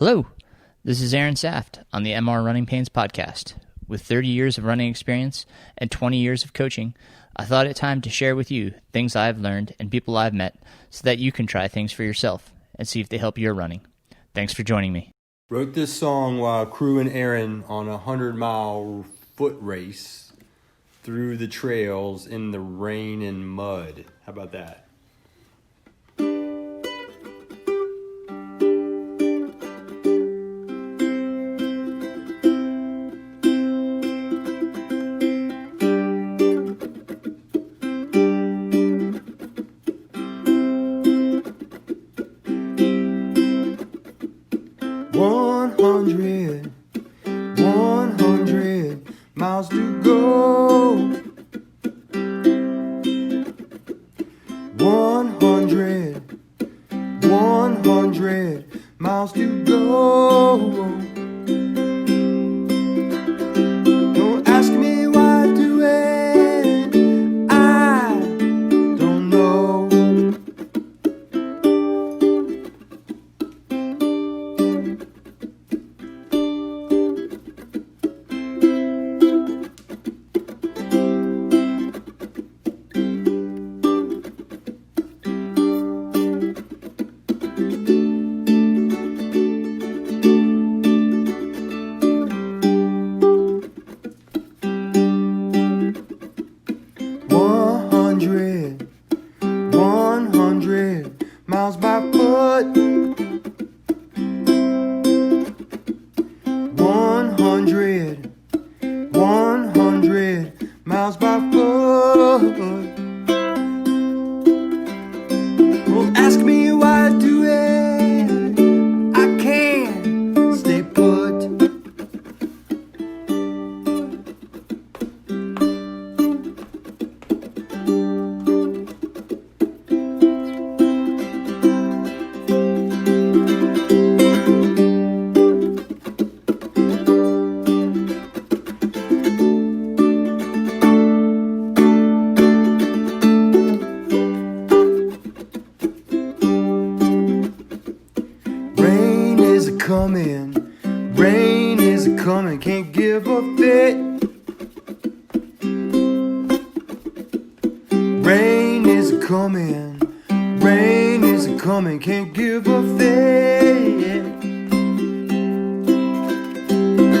Hello, this is Aaron Saft on the MR Runningpains podcast. With 30 years of running experience and 20 years of coaching, I thought it time to share with you things I've learned and people I've met so that you can try things for yourself and see if they help your running. Thanks for joining me. Wrote this song while crewing Aaron on a 100-mile foot race through the trails in the rain and mud. How about that? Miles to go. 100 miles to go. Don't ask me why I do it, I don't know. Miles by foot. 100 miles by foot. Don't ask me why I do it, I can't stay put. Rain is a coming, can't give a fit. Rain is a coming, can't give a fit.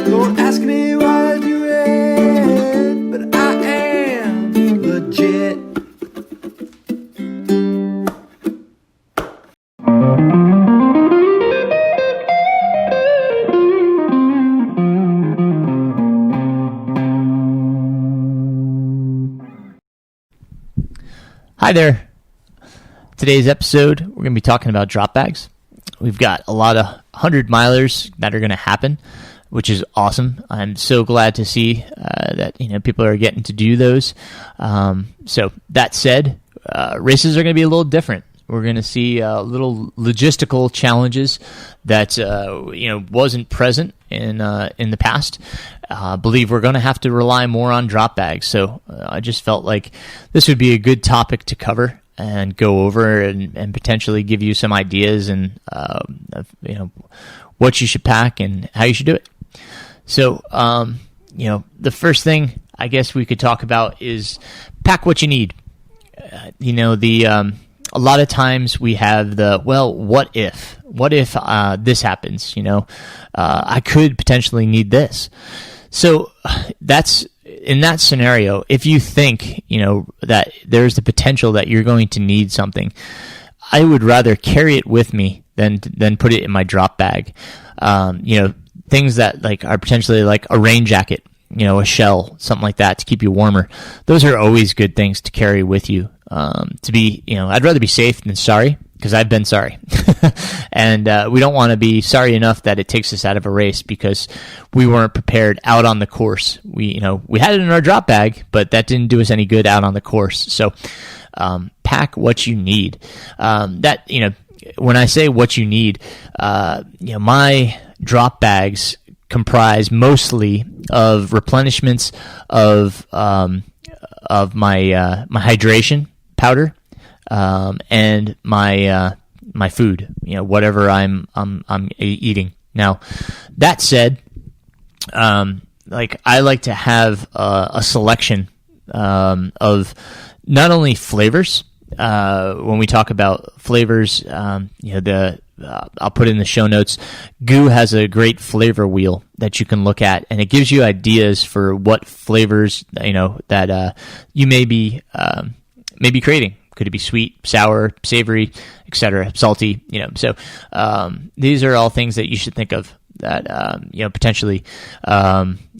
Don't ask me why I do it, but I am legit. Hi there. Today's episode, we're going to be talking about drop bags. We've got a lot of 100-milers that are going to happen, which is awesome. I'm so glad to see that people are getting to do those. So that said, races are going to be a little different. We're going to see little logistical challenges that wasn't present in the past. I believe we're going to have to rely more on drop bags. So I just felt like this would be a good topic to cover and go over and potentially give you some ideas and what you should pack and how you should do it. So the first thing I guess we could talk about is pack what you need. A lot of times we have what if this happens, I could potentially need this. So that's in that scenario, if you think, that there's the potential that you're going to need something, I would rather carry it with me than put it in my drop bag. Things that are potentially like a rain jacket, a shell, something like that to keep you warmer. Those are always good things to carry with you. I'd rather be safe than sorry, because I've been sorry. And we don't want to be sorry enough that it takes us out of a race because we weren't prepared out on the course. We had it in our drop bag, but that didn't do us any good out on the course. So pack what you need. When I say what you need, my drop bags comprise mostly of replenishments of my hydration powder, and my food, whatever I'm eating. Now, that said, like I like to have a selection of not only flavors. When we talk about flavors, I'll put in the show notes. Goo has a great flavor wheel that you can look at, and it gives you ideas for what flavors that you may be creating. Could it be sweet, sour, savory, etc., salty? So these are all things that you should think of that potentially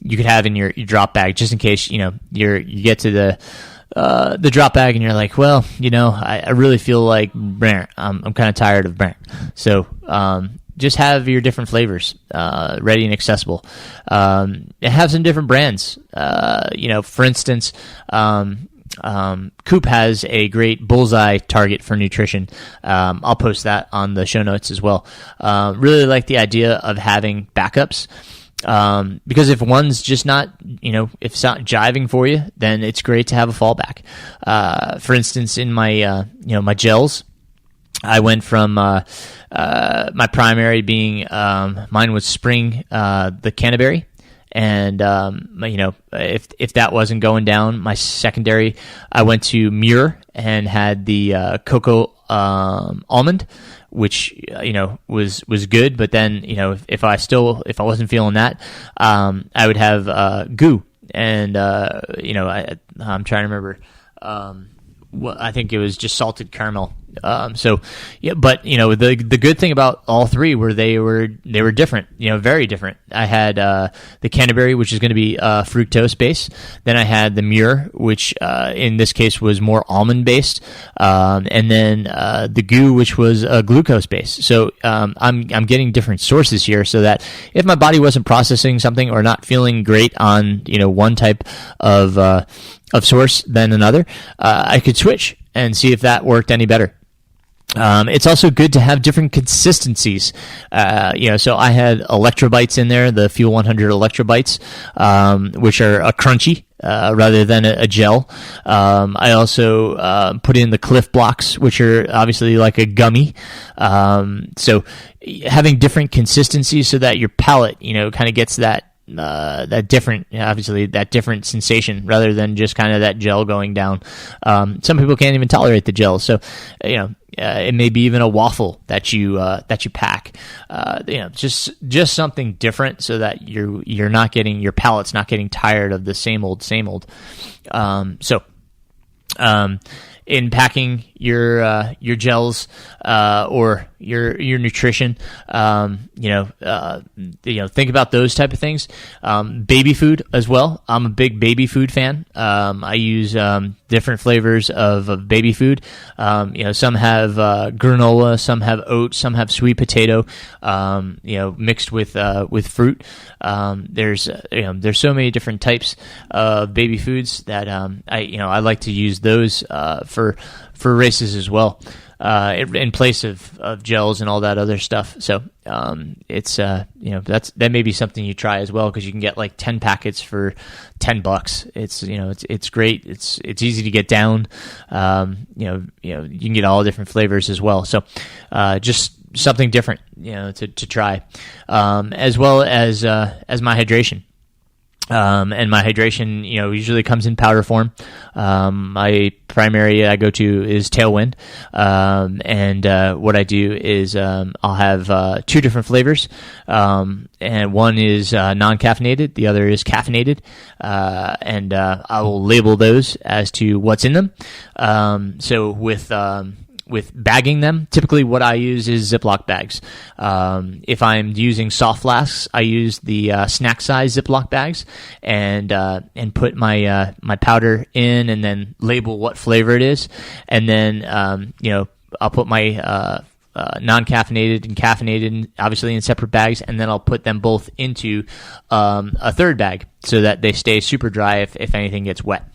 you could have in your drop bag, just in case you get to the drop bag and you're like, well, I really feel like I'm kind of tired of brand. So just have your different flavors ready and accessible. And have some different brands. For instance, Coop has a great bullseye target for nutrition. I'll post that on the show notes as well. Really like the idea of having backups. Because if one's just not, if it's not jiving for you, then it's great to have a fallback. For instance, in my, my gels, I went from my primary being mine was spring, the canterbury. And if that wasn't going down, my secondary, I went to Muir and had the cocoa almond, which was good. But then if I wasn't feeling that, I would have Goo, and I'm trying to remember. I think it was just salted caramel. But the good thing about all three were they were different, very different. I had the Canterbury, which is going to be fructose based. Then I had the Muir, which in this case was more almond based, and then the Goo, which was glucose based. So I'm getting different sources here, so that if my body wasn't processing something or not feeling great on one type of source than another, I could switch and see if that worked any better. It's also good to have different consistencies. So I had electrobites in there, the Fuel 100 electrobites, which are a crunchy, rather than a gel. I also, put in the Cliff Blocks, which are obviously like a gummy. So having different consistencies so that your palate, kind of gets that different, obviously that different sensation rather than just kind of that gel going down. Some people can't even tolerate the gel. So, it may be even a waffle that you pack, just something different so that your palate's not getting tired of the same old. In packing your gels or your nutrition, think about those type of things. Baby food as well. I'm a big baby food fan. I use different flavors of baby food. Some have granola, some have oats, some have sweet potato. Mixed with fruit. There's so many different types of baby foods that I like to use those for races as well, in place of gels and all that other stuff. So it's that may be something you try as well, because you can get like 10 packets for $10. It's great. It's easy to get down. You can get all different flavors as well. So just something different, to try, as well as my hydration. And my hydration, usually comes in powder form. My primary I go to is Tailwind. And what I do is I'll have two different flavors. And one is non-caffeinated, the other is caffeinated. And I will label those as to what's in them. So with bagging them, typically what I use is Ziploc bags. If I'm using soft flasks, I use the snack size Ziploc bags, and put my powder in, and then label what flavor it is, and then I'll put my non-caffeinated and caffeinated, obviously in separate bags, and then I'll put them both into a third bag so that they stay super dry if anything gets wet.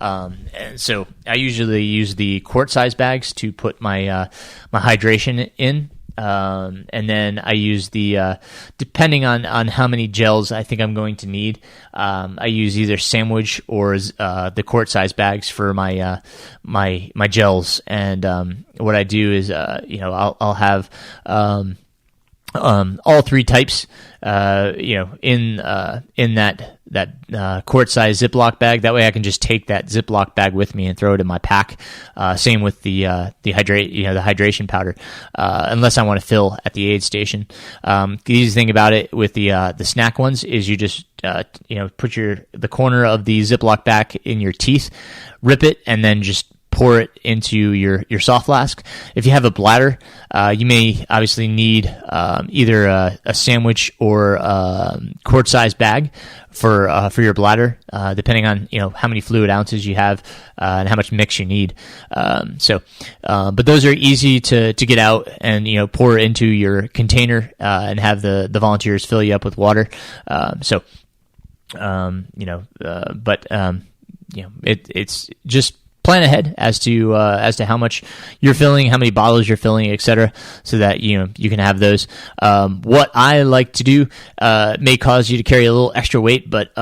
And so I usually use the quart size bags to put my hydration in. And then I use the depending on how many gels I think I'm going to need. I use either sandwich or the quart size bags for my my gels. And what I do is I'll have all three types, in that quart-sized Ziploc bag. That way, I can just take that Ziploc bag with me and throw it in my pack. Same with the hydration powder, unless I want to fill at the aid station. The easy thing about it with the snack ones is you just put the corner of the Ziploc back in your teeth, rip it, and then just pour it into your soft flask. If you have a bladder, you may obviously need either a sandwich or quart-sized bag for your bladder, depending on how many fluid ounces you have and how much mix you need. But those are easy to get out and pour into your container and have the volunteers fill you up with water. It's just plan ahead as to how much you're filling, how many bottles you're filling, etc., so that you can have those. What I like to do may cause you to carry a little extra weight, but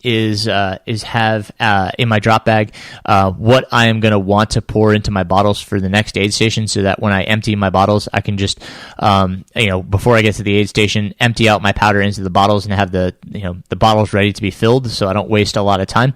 is have in my drop bag what I am going to want to pour into my bottles for the next aid station, so that when I empty my bottles, I can just before I get to the aid station, empty out my powder into the bottles and have the bottles ready to be filled, so I don't waste a lot of time.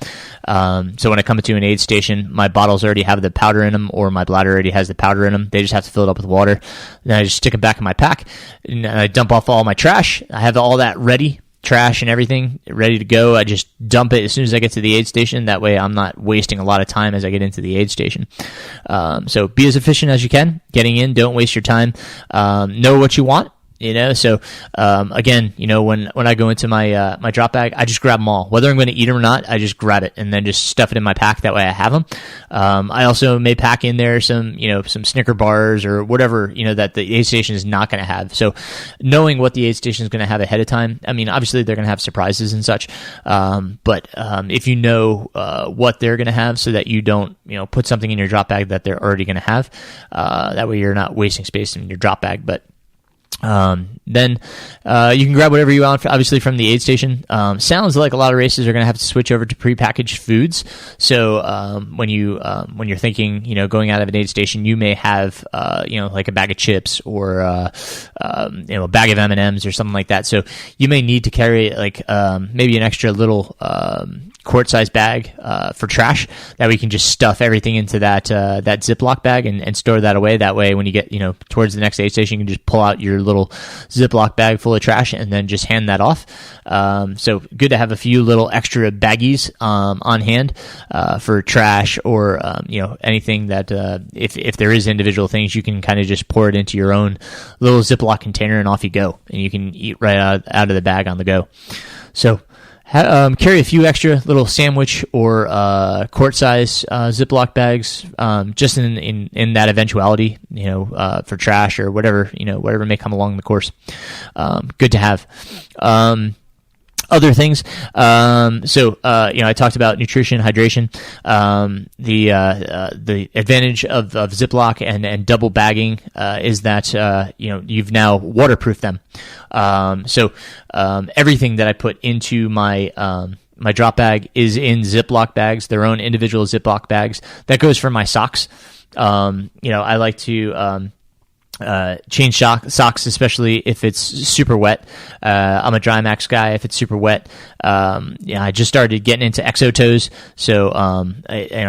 So when I come to an aid station, my bottles already have the powder in them, or my bladder already has the powder in them. They just have to fill it up with water. Then I just stick them back in my pack, and I dump off all my trash. I have all that ready, trash and everything ready to go. I just dump it as soon as I get to the aid station. That way I'm not wasting a lot of time as I get into the aid station. So be as efficient as you can getting in. Don't waste your time. Know what you want. So again, when I go into my my drop bag, I just grab them all. Whether I'm going to eat them or not, I just grab it and then just stuff it in my pack. That way I have them. I also may pack in there some Snicker bars or whatever, that the aid station is not going to have. So knowing what the aid station is going to have ahead of time, I mean, obviously they're going to have surprises and such. But if you know what they're going to have, so that you don't, put something in your drop bag that they're already going to have, that way you're not wasting space in your drop bag. But then you can grab whatever you want, obviously, from the aid station. Sounds like a lot of races are going to have to switch over to prepackaged foods. So when you're thinking, going out of an aid station, you may have like a bag of chips or a bag of M&Ms or something like that. So you may need to carry maybe an extra little quart-sized bag for trash, that we can just stuff everything into that Ziploc bag and store that away. That way, when you get towards the next aid station, you can just pull out your little Ziploc bag full of trash and then just hand that off. So good to have a few little extra baggies on hand for trash or anything that if there is individual things, you can kind of just pour it into your own little Ziploc container and off you go, and you can eat right out of the bag on the go. So carry a few extra little sandwich or quart-size Ziploc bags, just in that eventuality, for trash or whatever may come along the course. Good to have. Other things, I talked about nutrition, hydration. The advantage of Ziploc and double bagging is that you've now waterproofed them. Everything that I put into my my drop bag is in Ziploc bags, their own individual Ziploc bags. That goes for my socks. I like to change socks, especially if it's super wet. I'm a Dry Max guy if it's super wet. I just started getting into Exo Toes, so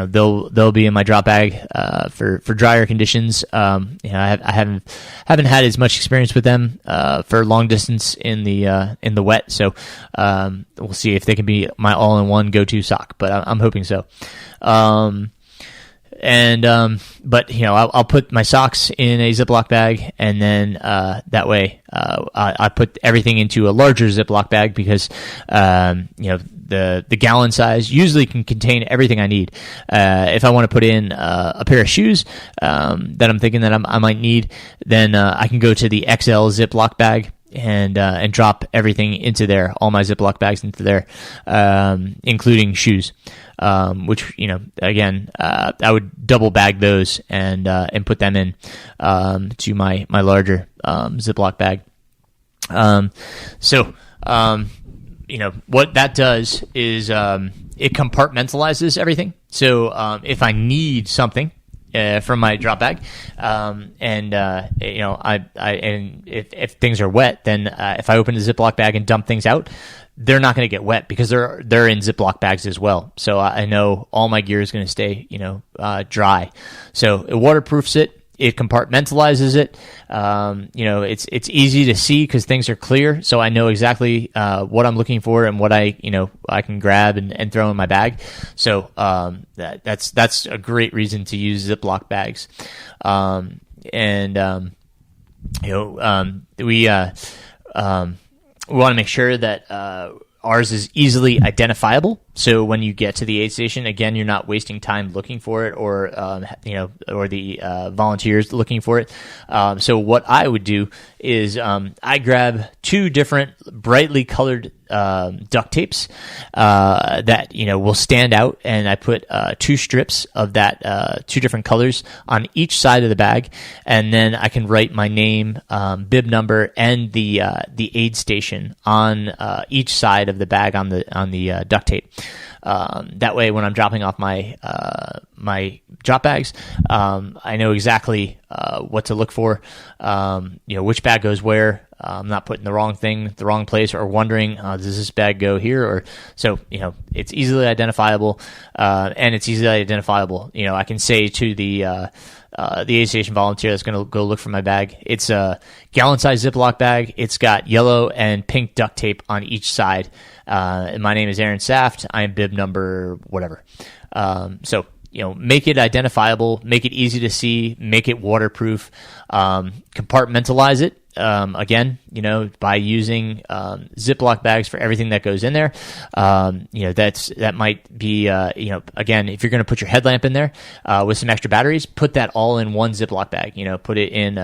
they'll be in my drop bag for drier conditions. I haven't had as much experience with them for long distance in the wet, so we'll see if they can be my all-in-one go-to sock, but I'm hoping so. I'll put my socks in a Ziploc bag, and then that way I put everything into a larger Ziploc bag because the gallon size usually can contain everything I need. If I want to put in a pair of shoes that I'm thinking that I might need, then I can go to the XL Ziploc bag and drop everything into there, all my Ziploc bags into there, including shoes. Which again, I would double bag those and put them in to my larger Ziploc bag. What that does is it compartmentalizes everything. So if I need something, from my drop bag, and if things are wet, then if I open the Ziploc bag and dump things out, they're not going to get wet because they're in Ziploc bags as well. So I know all my gear is going to stay dry. So it waterproofs it. It compartmentalizes it. It's easy to see because things are clear. So I know exactly what I'm looking for and what I can grab and throw in my bag. So that's a great reason to use Ziploc bags. We want to make sure that ours is easily identifiable. So when you get to the aid station, again, you're not wasting time looking for it, or the volunteers looking for it. So what I would do is I grab 2 different brightly colored duct tapes that will stand out, and I put 2 strips of that 2 different colors on each side of the bag, and then I can write my name, bib number, and the aid station on each side of the bag on the duct tape. That way, when I'm dropping off my drop bags, I know exactly what to look for. Which bag goes where. I'm not putting the wrong thing, the wrong place, or wondering does this bag go here? Or so it's easily identifiable, and it's easily identifiable. I can say to the aid station volunteer that's going to go look for my bag, it's a gallon-sized Ziploc bag. It's got yellow and pink duct tape on each side. And my name is Aaron Saft. I am bib number whatever. Make it identifiable, make it easy to see, make it waterproof, compartmentalize it. Again, by using Ziploc bags for everything that goes in there. That might be, again, if you're going to put your headlamp in there with some extra batteries, put that all in one Ziploc bag. Put it in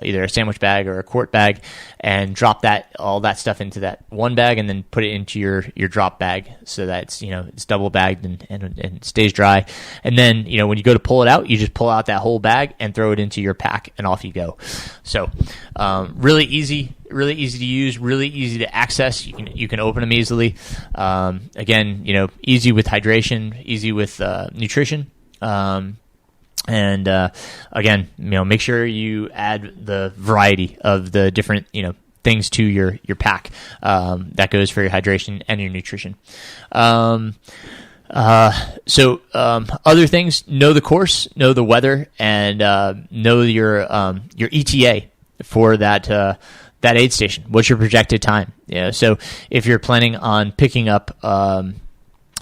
either a sandwich bag or a quart bag, and drop all that stuff into that one bag, and then put it into your drop bag so that it's double bagged and stays dry. And then when you go to pull it out, you just pull out that whole bag and throw it into your pack, and off you go. So really easy to use, really easy to access. You can open them easily. Again, easy with hydration, easy with nutrition. And again, make sure you add the variety of the different, things to your pack that goes for your hydration and your nutrition. Other things: know the course, know the weather, and know your ETA for that aid station. What's your projected time? So if you're planning on picking up a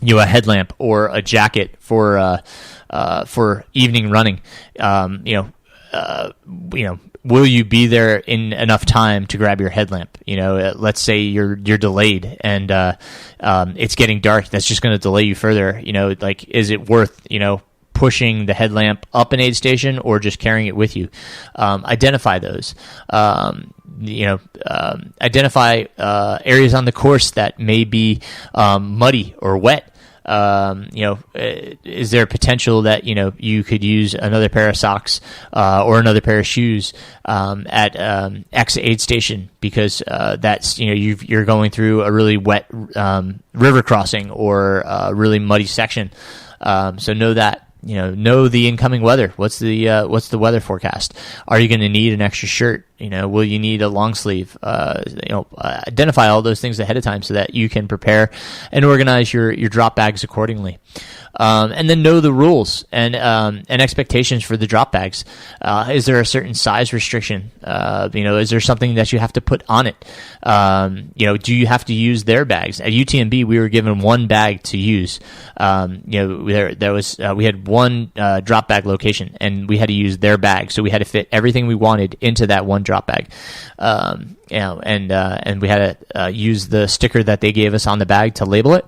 headlamp or a jacket for evening running, will you be there in enough time to grab your headlamp? Let's say you're delayed and it's getting dark. That's just going to delay you further. Is it worth pushing the headlamp up an aid station or just carrying it with you? Identify those. Identify areas on the course that may be muddy or wet. Is there potential that you could use another pair of socks or another pair of shoes at X aid station because that's you're going through a really wet river crossing or a really muddy section. So know that. Know the incoming weather. What's the weather forecast? Are you going to need an extra shirt? Will you need a long sleeve? Identify all those things ahead of time so that you can prepare and organize your drop bags accordingly. And then know the rules and expectations for the drop bags. Is there a certain size restriction? Is there something that you have to put on it? Do you have to use their bags? At UTMB, we were given one bag to use. We had one drop bag location, and we had to use their bag, so we had to fit everything we wanted into that one drop bag. And we had to use the sticker that they gave us on the bag to label it.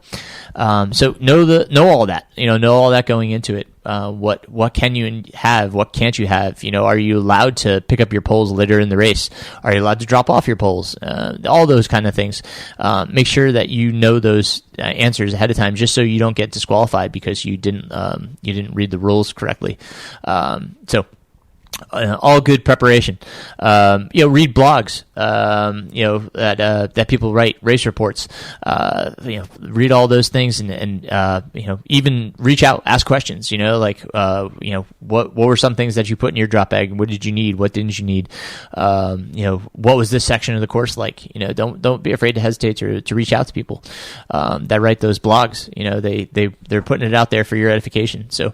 So know all that. Know all that going into it. What can you have? What can't you have? Are you allowed to pick up your poles later in the race? Are you allowed to drop off your poles? All those kind of things. Make sure that you know those answers ahead of time, just so you don't get disqualified because you didn't read the rules correctly. So All good preparation. Read blogs. That people write, race reports. Read all those things, and even reach out, ask questions. What were some things that you put in your drop bag? What did you need? What didn't you need? What was this section of the course like? Don't be afraid to hesitate to reach out to people that write those blogs. They're putting it out there for your edification. So.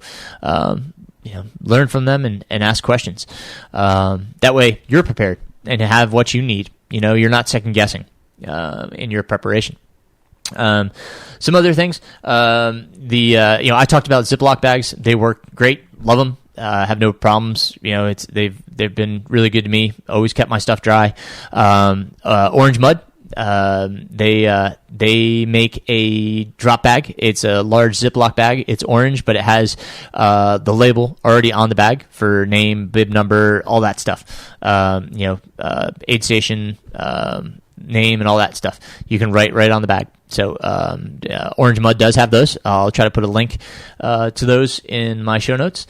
Learn from them and ask questions. That way you're prepared and have what you need. You're not second guessing in your preparation. Some other things. I talked about Ziploc bags. They work great. Love them. Have no problems. They've been really good to me. Always kept my stuff dry. Orange Mud. They make a drop bag. It's a large Ziploc bag. It's orange, but it has the label already on the bag for name, bib number, all that stuff. Aid station name and all that stuff. You can write right on the bag. So Orange Mud does have those. I'll try to put a link to those in my show notes.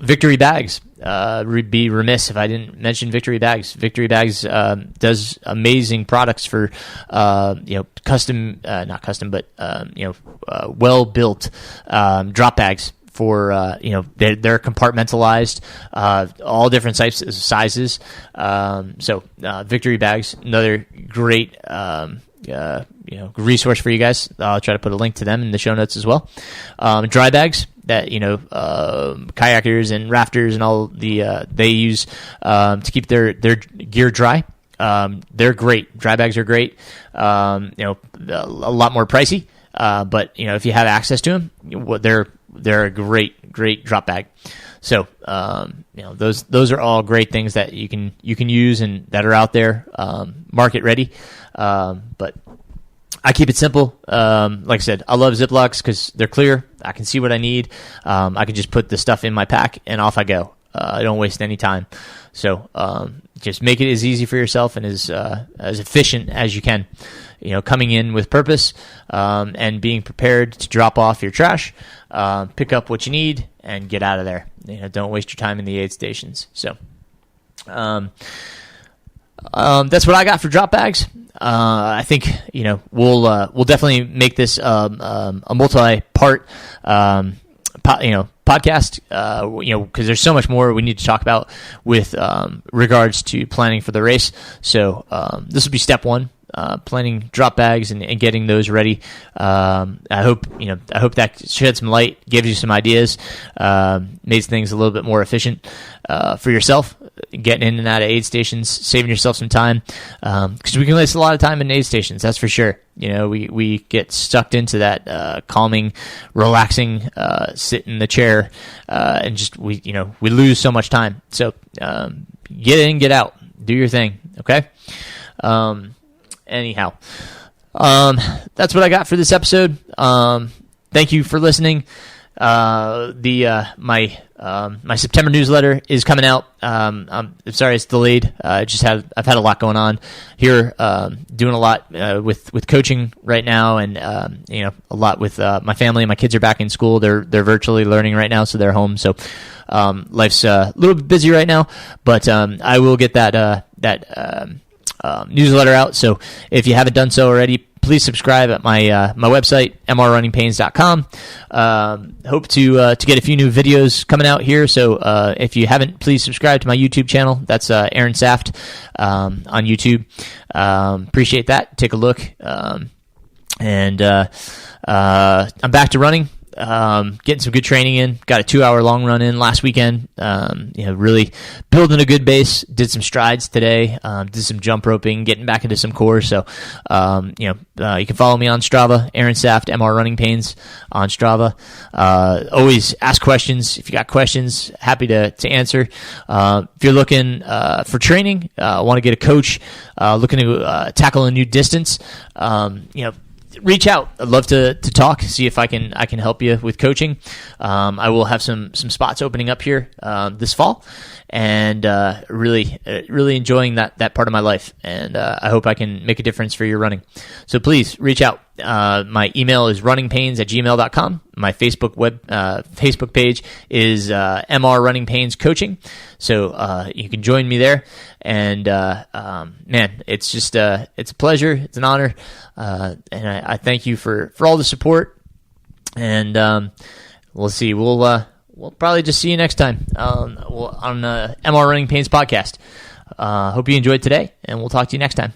Victory Bags. Would be remiss if I didn't mention Victory Bags. Victory Bags does amazing products for custom, not custom, but well built drop bags. For they're compartmentalized, all different sizes. So Victory Bags, another great resource for you guys. I'll try to put a link to them in the show notes as well. Dry bags that kayakers and rafters and all they use to keep their gear dry. They're great. Dry bags are great. A lot more pricey, but if you have access to them, they're a great drop bag. So those are all great things that you can use and that are out there, market ready. But I keep it simple. Like I said, I love Ziplocs because they're clear. I can see what I need. I can just put the stuff in my pack and off I go. I don't waste any time. So just make it as easy for yourself and as efficient as you can. Coming in with purpose and being prepared to drop off your trash, pick up what you need, and get out of there. Don't waste your time in the aid stations. So that's what I got for drop bags. I think we'll definitely make this a multi-part podcast. Because there's so much more we need to talk about with regards to planning for the race. So this will be step one. Planning drop bags and getting those ready. I hope that shed some light, gives you some ideas, made things a little bit more efficient for yourself, getting in and out of aid stations, saving yourself some time, because we can waste a lot of time in aid stations. That's for sure. We get sucked into that calming, relaxing, sit in the chair, and just we lose so much time. So get in, get out, do your thing. Okay. Anyhow, that's what I got for this episode. Thank you for listening. My September newsletter is coming out. I'm sorry it's delayed. I've had a lot going on here, doing a lot with coaching right now, and a lot with my family. My kids are back in school. They're virtually learning right now, so they're home. So life's a little bit busy right now, but I will get that newsletter out. So if you haven't done so already, please subscribe at my website, mrrunningpains.com. Hope to get a few new videos coming out here. So if you haven't, please subscribe to my YouTube channel. That's Aaron Saft on YouTube. Appreciate that. Take a look. And I'm back to running. Getting some good training in. Got a 2-hour long run in last weekend. Really building a good base. Did some strides today. Did some jump roping. Getting back into some core. So, you can follow me on Strava. Aaron Saft, MR Runningpains on Strava. Always ask questions. If you got questions, happy to answer. If you're looking for training, want to get a coach, looking to tackle a new distance, reach out. I'd love to talk, see if I can help you with coaching. I will have some spots opening up here this fall, and really enjoying that part of my life. And I hope I can make a difference for your running. So please reach out. My email is runningpains@gmail.com. My Facebook page is MR Running Pains Coaching. So you can join me there. And man, it's just it's a pleasure. It's an honor. And I thank you for all the support. And we'll see. We'll probably just see you next time on MR Running Pains podcast. Hope you enjoyed today, and we'll talk to you next time.